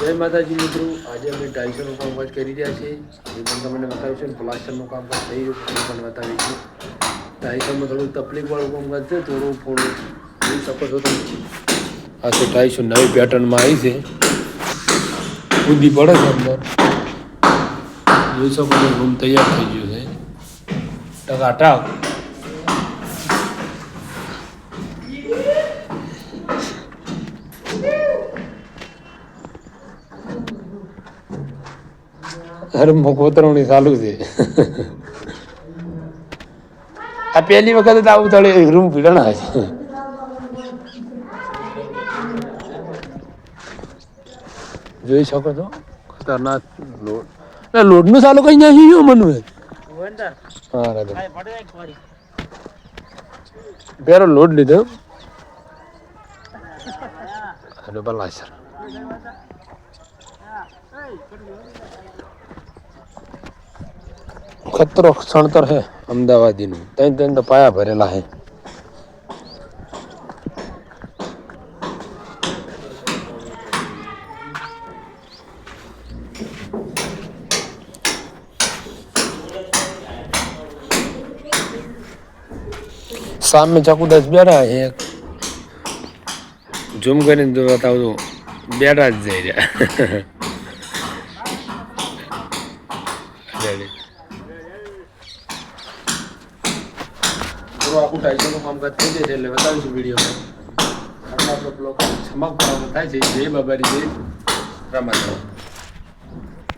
જય માતાજી મિત્રો, આજે અમે ટાઇલ્સનું કામકાજ કરી રહ્યા છીએ. એ પણ તમને બતાવીશું. પ્લાસ્ટરનું કામકાજ થઈ રહ્યું છે એ પણ બતાવીશું. ટાઇલ્સમાં થોડું તકલીફવાળું કામકાજ છે, થોડું જોઈ શકો છો તમે. આ તો ટાઇલ્સ નવી પેટર્નમાં આવી છે, બુદ્ધિ પડે છે અંદર. જોઈ શકો છો રૂમ તૈયાર થઈ ગયો છે ટકાટક. અરે કોતરવણી ચાલુ છે. આ પહેલી વખત આવું તળે રૂમ પીડણા છે. જોઈ શકો છો ખતરનાક લોડ. લોડ નું ચાલુ કઈ નાખ્યું મનુ. હા પેરો લોડ લીધો. અને ભલા સર ખતરો સણતર હે અમદાવાદી નું. ત્રણ તો પાયા ભરેલા હે. सामने चाकू 10 બેઠા છે. ઝૂમ કરીને તો બતાવું બેઠા જ જઈ રહ્યા. આખું ટાઇલ્સનું કામકાજ થઈ જાય છે એટલે બતાવીશું વિડીયોમાં. આપણો બ્લોગ સમાપ્ત કરવાનો થાય છે. જય બાબારી, જય રામાધણ.